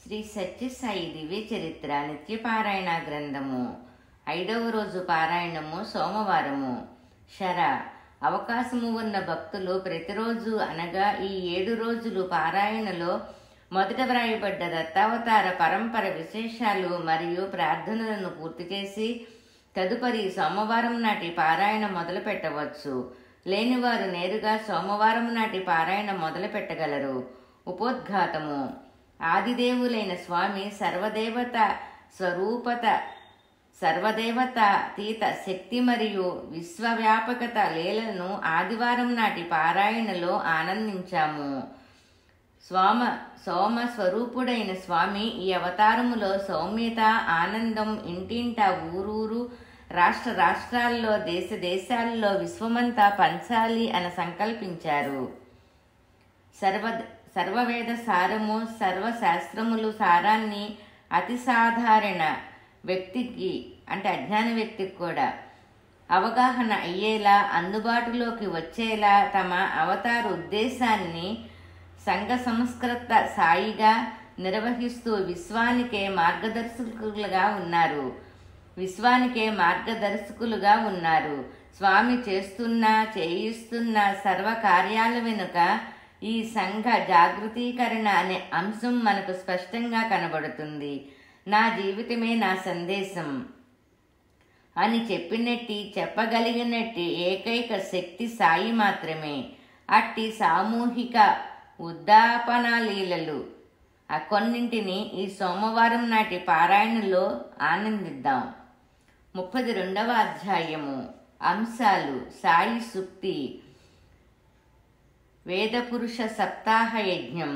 శ్రీ సత్యసాయి దివ్య చరిత్ర నిత్యపారాయణ గ్రంథము 5వ రోజు పారాయణము సోమవారము. అవకాశము ఉన్న భక్తులు ప్రతిరోజు అనగా ఈ 7 రోజులు పారాయణలో మొదట వ్రాయబడ్డ దత్తావతార పరంపర విశేషాలు మరియు ప్రార్థనలను పూర్తి చేసి తదుపరి సోమవారం నాటి పారాయణ మొదలు పెట్టవచ్చు. లేనివారు నేరుగా సోమవారం నాటి పారాయణ మొదలు పెట్టగలరు. ఉపోద్ఘాతము. ఆదిదేవులైన స్వామి సర్వదేవత స్వరూపత, సర్వదేవతాతీత శక్తి మరియు విశ్వవ్యాపకత లీలను ఆదివారం నాటి పారాయణలో ఆనందించాము. సోమ స్వరూపుడైన స్వామి ఈ అవతారములో సౌమ్యత, ఆనందం ఇంటింటా, ఊరూరు, రాష్ట్రాల్లో, దేశాల్లో విశ్వమంతా పంచాలి అని సంకల్పించారు. సర్వవేద సారము, సర్వశాస్త్రములు సారాన్ని అతి సాధారణ వ్యక్తికి అంటే అజ్ఞాన వ్యక్తికి కూడా అవగాహన అయ్యేలా, అందుబాటులోకి వచ్చేలా తమ అవతార ఉద్దేశాన్ని సంఘ సంస్కృత సాయిగా నిర్వహిస్తూ విశ్వానికే మార్గదర్శకులుగా ఉన్నారు. స్వామి చేయిస్తున్న సర్వ కార్యాల వెనుక ఈ సంఘ జాగృతీకరణ అనే అంశం మనకు స్పష్టంగా కనబడుతుంది. నా జీవితమే నా సందేశం అని చెప్పగలిగినట్టి ఏకైక శక్తి సాయి మాత్రమే. అట్టి సామూహిక ఉద్దాపనాలీలలు కొన్నింటిని ఈ సోమవారం నాటి పారాయణలో ఆనందిద్దాం. 32వ అధ్యాయము. అంశాలు. సాయి సూక్తి. వేదపురుష సప్తాహ యజ్ఞం.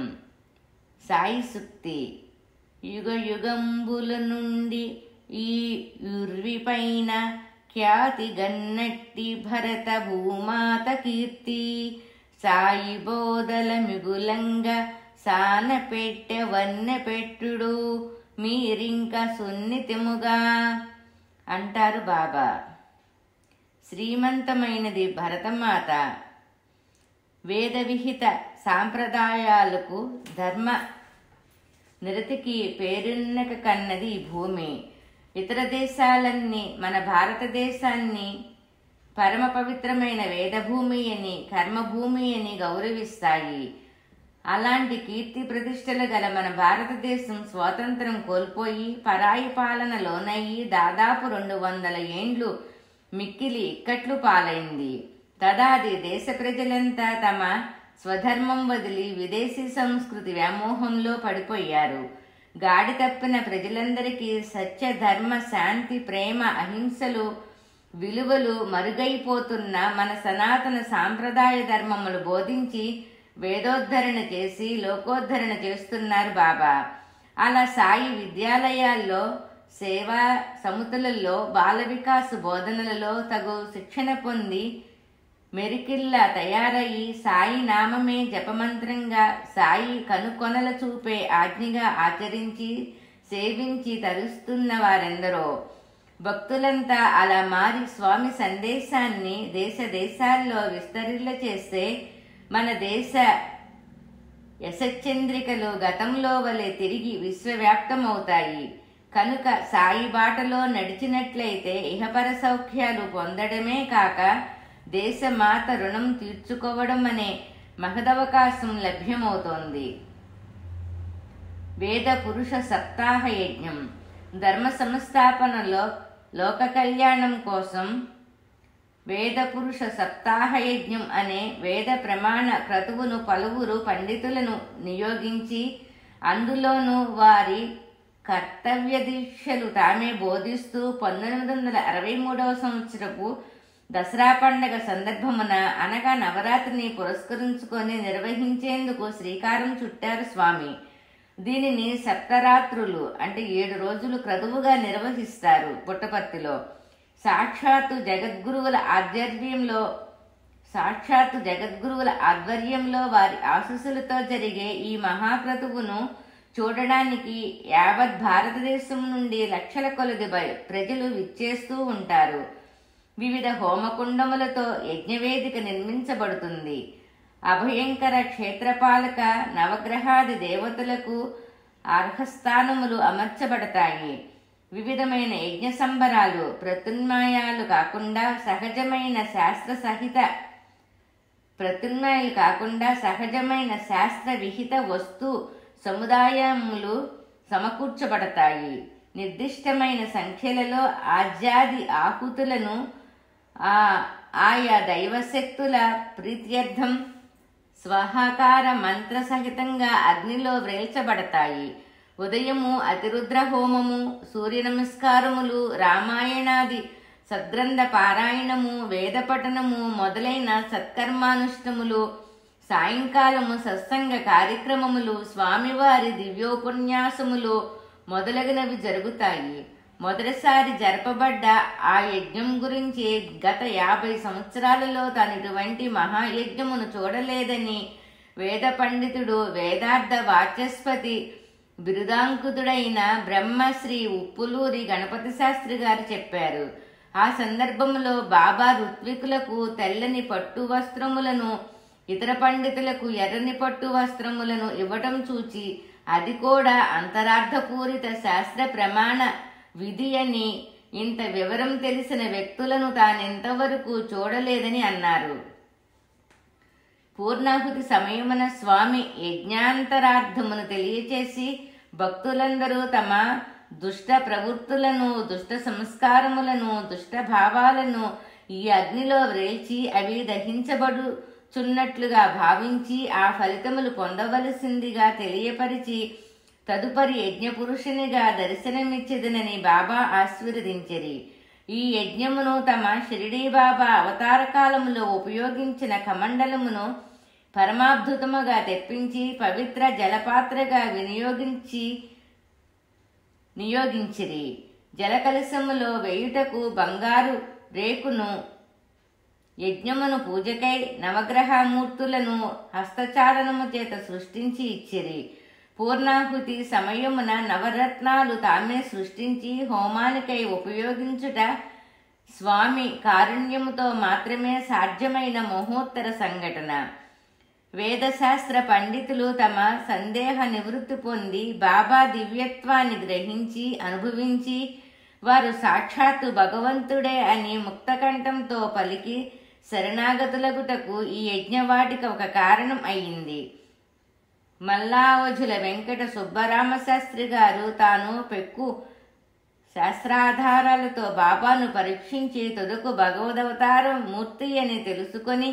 సాయి సూక్తి. యుగ యుగంబుల నుండి ఈ యుర్విపైన ఖ్యాతి గన్నట్టి భరత భూమాత కీర్తి, సాయి బోధల మిగులంగా సానపెట్టె వన్నెపెట్టుడు మీరింక సున్నితముగా అంటారు బాబా. శ్రీమంతమైనది భరతమాత. వేద విహిత సాంప్రదాయాలకు, ధర్మ నిరతికి పేరున్నక కన్నది ఈ భూమి. ఇతర దేశాలన్నీ మన భారతదేశాన్ని పరమ పవిత్రమైన వేదభూమి అని, కర్మభూమి అని గౌరవిస్తాయి. అలాంటి కీర్తి ప్రతిష్టలు గల మన భారతదేశం స్వాతంత్రం కోల్పోయి పరాయి పాలన లోనయ్యి దాదాపు 200 ఏండ్లు మిక్కిలి ఇక్కట్లు పాలైంది. తదాది దేశ ప్రజలంతా తమ స్వధర్మం వదిలి విదేశీ సంస్కృతి వ్యామోహంలో పడిపోయారు. గాడి తప్పిన ప్రజలందరికీ సత్య, ధర్మ, శాంతి, ప్రేమ, అహింసలు విలువలు మరుగైపోతున్న మన సనాతన సాంప్రదాయ ధర్మములు బోధించి వేదోద్ధరణ చేసి లోకోద్ధరణ చేస్తున్నారు బాబా. అలా సాయి విద్యాలయాల్లో, సేవా సమితులలో, బాల వికాస్ బోధనలలో తగు శిక్షణ పొంది మెరికిల్లా తయారయ్యి సాయి నామమే జపమంత్రంగా, సాయి కనుకొనల చూపే ఆజ్ఞగా ఆచరించి సేవించి తరుస్తున్న వారెందరో. భక్తులంతా అలా మారి స్వామి సందేశాన్ని దేశాల్లో విస్తరిల్ల చేస్తే మన దేశ యశచంద్రికలు గతంలో వలె తిరిగి విశ్వవ్యాప్తమవుతాయి. కనుక సాయి బాటలో నడిచినట్లయితే ఇహపర సౌఖ్యాలు పొందడమే కాక దేశమాత రుణం తీర్చుకోవడం అనే మహదవకాశం లభ్యమవుతోంది. వేద పురుష సప్తాహ యజ్ఞం. ధర్మ సంస్థాపనలో, లోక కళ్యాణం కోసం వేద పురుష సప్తాహ యజ్ఞం అనే వేద ప్రమాణ క్రతువును పలువురు పండితులను నియోగించి అందులోనూ వారి కర్తవ్య దీక్షలు తామే బోధిస్తూ 1963వ సంవత్సరపు దసరా పండగ సందర్భమున అనగా నవరాత్రిని పురస్కరించుకొని నిర్వహించేందుకు శ్రీకారం చుట్టారు స్వామి. దీనిని సప్తరాత్రులు అంటే 7 రోజులు క్రతువుగా నిర్వహిస్తారు పుట్టపర్తిలో. సాక్షాత్తు జగద్గురువుల ఆధ్వర్యంలో వారి ఆశీస్సులతో జరిగే ఈ మహాక్రతువును చూడడానికి యావత్ భారతదేశం నుండి లక్షల కొలది ప్రజలు విచ్చేస్తూ ఉంటారు. వివిధ హోమకుండములతో యజ్ఞవేదిక నిర్మించబడుతుంది. అభయంకర క్షేత్రపాలక నవగ్రహాది దేవతలకు అర్హస్థానములు అమర్చబడతాయి. వివిధమైన యజ్ఞ సంబరాలు ప్రత్యామ్నాయాలు కాకుండా సహజమైన శాస్త్ర విహిత వస్తు సముదాయములు సమకూర్చబడతాయి. నిర్దిష్టమైన సంఖ్యలలో ఆజ్యాది ఆహుతులను ఆయా దైవశక్తుల ప్రీత్యర్థం స్వాహాకార మంత్ర సహితంగా అగ్నిలో వ్రేల్చబడతాయి. ఉదయము అతిరుద్ర హోమము, సూర్య నమస్కారములు, రామాయణాది సద్గ్రంథ పారాయణము, వేద పఠనము మొదలైన సత్కర్మానుష్ఠములు, సాయంకాలము సత్సంగ కార్యక్రమములు, స్వామివారి దివ్యోపన్యాసములు మొదలగునవి జరుగుతాయి. మొదటిసారి జరపబడ్డ ఆ యజ్ఞం గురించి గత 50 సంవత్సరాలలో తాను ఇటువంటి మహాయజ్ఞమును చూడలేదని వేద పండితుడు, వేదార్థ వాచస్పతి బిరుదాంకుతుడైన బ్రహ్మశ్రీ ఉప్పులూరి గణపతి శాస్త్రి గారు చెప్పారు. ఆ సందర్భంలో బాబా ఋత్వికులకు తెల్లని పట్టు వస్త్రములను, ఇతర పండితులకు ఎర్రని పట్టు వస్త్రములను ఇవ్వటం చూచి అది కూడా అంతరార్థపూరిత శాస్త్ర ప్రమాణ విధి అని, ఇంత వివరం తెలిసిన వ్యక్తులను తానెంతవరకు చూడలేదని అన్నారు. పూర్ణాహుతి సమయమున స్వామి యజ్ఞాంతరార్థమును తెలియచేసి భక్తులందరూ తమ దుష్ట ప్రవృత్తులను, దుష్ట సంస్కారములను, దుష్ట భావాలను ఈ అగ్నిలో వ్రేల్చి అవి దహించబడుచున్నట్లుగా భావించి ఆ ఫలితములు పొందవలసిందిగా తెలియపరిచి తదుపరి యజ్ఞపురుషునిగా దర్శనమిచ్చెదనని బాబా ఆశీర్వదించిరి. ఈ యజ్ఞమును తమ షిరిడీ బాబా అవతార కాలములో ఉపయోగించిన కమండలమును పరమాద్భుతముగా తెప్పించి పవిత్ర జలపాత్రగా నియోగించిరి. జలకలశములో వేయుటకు బంగారు రేకును, యజ్ఞమును పూజకై నవగ్రహమూర్తులను హస్తచారణము చేత సృష్టించి ఇచ్చిరి. పూర్ణాహుతి సమయమున నవరత్నాలు తామే సృష్టించి హోమానికై ఉపయోగించుట స్వామి కారుణ్యముతో మాత్రమే సాధ్యమైన మహోత్తర సంఘటన. వేదశాస్త్ర పండితులు తమ సందేహ నివృత్తి పొంది బాబా దివ్యత్వాన్ని గ్రహించి అనుభవించి వారు సాక్షాత్తు భగవంతుడే అని ముక్తకంఠంతో పలికి శరణాగతులగుటకు ఈ యజ్ఞవాటిక ఒక కారణం అయింది. మల్లావజుల వెంకట సుబ్బరామశాస్త్రి గారు తాను పెక్కు శాస్త్రాధారాలతో బాబాను పరీక్షించి తుదకు భగవదవతార మూర్తి అని తెలుసుకొని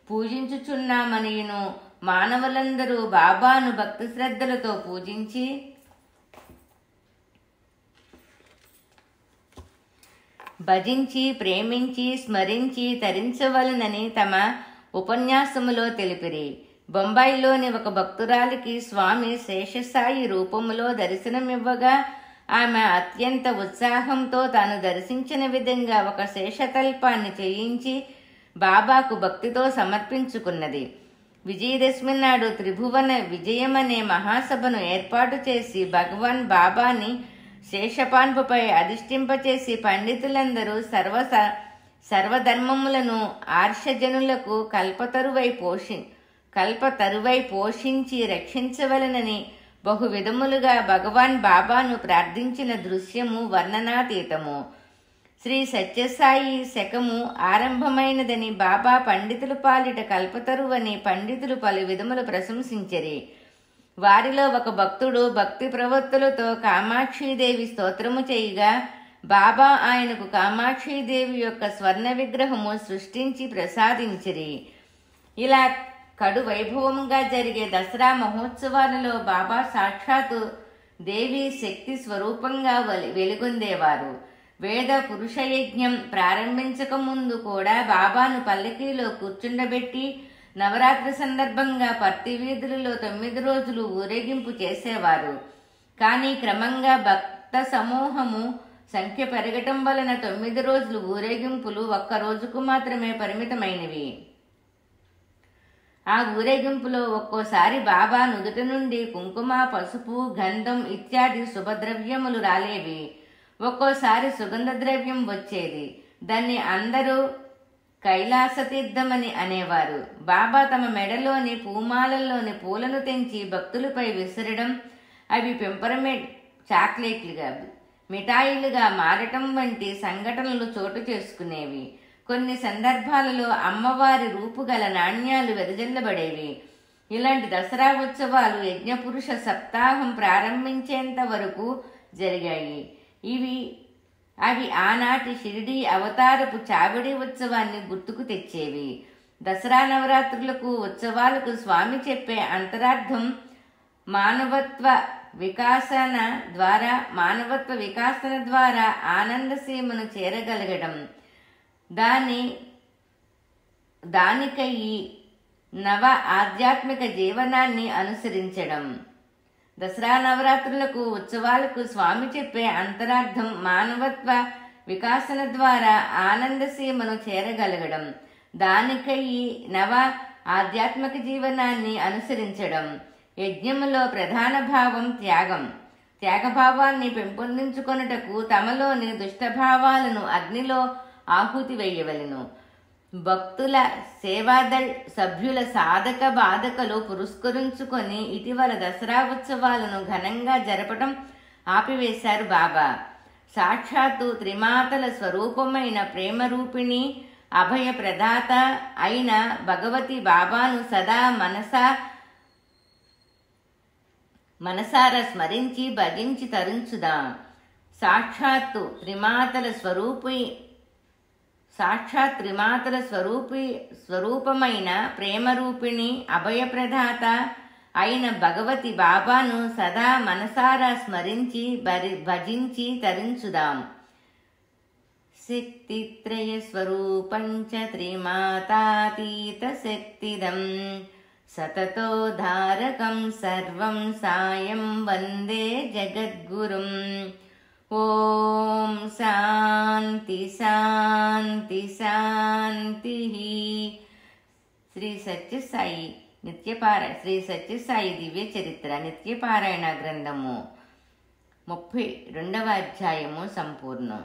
పూజించుచున్నామనియును, మానవులందరూ బాబాను భక్తి శ్రద్ధలతో పూజించి భజించి ప్రేమించి స్మరించి తరించవలనని తమ ఉపన్యాసములో తెలిపిరి. బొంబాయిలోని ఒక భక్తురాలికి స్వామి శేషసాయి రూపములో దర్శనమివ్వగా ఆమె అత్యంత ఉత్సాహంతో తాను దర్శించిన విధంగా ఒక శేషతల్పాన్ని చేయించి బాబాకు భక్తితో సమర్పించుకున్నది. విజయదశమి నాడు త్రిభువన విజయమనే మహాసభను ఏర్పాటు చేసి భగవాన్ బాబాని శేషపాన్పుపై అధిష్ఠింపచేసి పండితులందరూ సర్వధర్మములను ఆర్షజనులకు కల్పతరువై పోషించి రక్షించవలనని బహు విధములుగా భగవాన్ బాబాను ప్రార్థించిన దృశ్యము వర్ణనాతీతము. శ్రీ సత్యసాయి శకము ఆరంభమైనదని బాబా పండితులు పాలిట కల్పతరువని పండితులు పలు విధములు ప్రశంసించరి. వారిలో ఒక భక్తుడు భక్తి ప్రవృత్తులతో కామాక్షీదేవి స్తోత్రము చేయగా బాబా ఆయనకు కామాక్షీదేవి యొక్క స్వర్ణ విగ్రహము సృష్టించి ప్రసాదించిరి. ఇలా కడు వైభవముగా జరిగే దసరా మహోత్సవాలలో బాబా సాక్షాత్తు దేవి శక్తి స్వరూపంగా వెలుగొందేవారు. వేద పురుషయజ్ఞం ప్రారంభించక ముందు కూడా బాబాను పల్లకీలో కూర్చుండబెట్టి నవరాత్రి సందర్భంగా పర్తి వీధులలో 9 రోజులు ఊరేగింపు చేసేవారు. కానీ క్రమంగా భక్త సమూహము సంఖ్య పెరగటం వలన 9 రోజులు ఊరేగింపులు 1 రోజుకు మాత్రమే పరిమితమైనవి. ఆ ఊరేగింపులో ఒక్కోసారి బాబా నుదుట నుండి కుంకుమ, పసుపు, గంధం ఇత్యాది శుభద్రవ్యములు రాలేవి. ఒక్కోసారి సుగంధ ద్రవ్యం వచ్చేది. దాన్ని అందరూ కైలాస తీర్థమని అనేవారు. బాబా తమ మెడలోని పూమాలల్లోని పూలను తెంచి భక్తులపై విసరడం, అవి పెంపరమెంట్ చాక్లెట్లుగా మిఠాయిలుగా మారటం వంటి సంఘటనలు చోటు చేసుకునేవి. కొన్ని సందర్భాలలో అమ్మవారి రూపుగల నాణ్యాలు వెదజల్లబడేవి. ఇలాంటి దసరా ఉత్సవాలు యజ్ఞపురుష సప్తాహం ప్రారంభించేంత వరకు జరిగాయి. అవి ఆనాటి షిరిడీ అవతారపు చావిడి ఉత్సవాన్ని గుర్తుకు తెచ్చేవి. దసరా నవరాత్రులకు ఉత్సవాలకు స్వామి చెప్పే అంతరార్థం మానవత్వ వికాసన ద్వారా ఆనందసీమను చేరగలగడం, దానికై నవ ఆధ్యాత్మిక జీవనాన్ని అనుసరించడం. దసరా నవరాత్రులకు ఉత్సవాలకు స్వామి చెప్పే అంతరార్థం మానవత్వ వికాసన ద్వారా ఆనందసీమను చేరగలగడం, దానికై నవ ఆధ్యాత్మిక జీవనాన్ని అనుసరించడం. యజ్ఞములో ప్రధాన భావం త్యాగభావాన్ని పెంపొందించుకొనుటకు తమలోని దుష్టభావాలను అగ్నిలో ఆహుతి వేయవలెను. భక్తుల సేవాదళ్ సభ్యుల సాధక బాధకలు పురస్కరించుకొని ఇటీవల దసరా ఉత్సవాలను ఘనంగా జరపటం ఆపివేశారు బాబా. సాక్షాత్తు త్రిమాతల స్వరూపమైన ప్రేమరూపిణి అభయ ప్రదాత అయిన భగవతి బాబాను సదా మనసారా స్మరించి భజించి తరించుదాం. సాక్షాత్ త్రిమాతల స్వరూపమైన ప్రేమరూపిణి అభయప్రదాత అయిన భగవతి బాబాను సదా మనసారా స్మరించి భజించి తరించుదాం. శక్తిత్రయ స్వరూపంచ త్రిమాతాతీత శక్తిదం సతతోధారకం సర్వం సాయం వందే జగద్గురుం. ఓం శాంతి శాంతి శాంతి. శ్రీ సత్యసాయి దివ్య చరిత్ర నిత్యపారాయణ గ్రంథము 32వ అధ్యాయము సంపూర్ణం.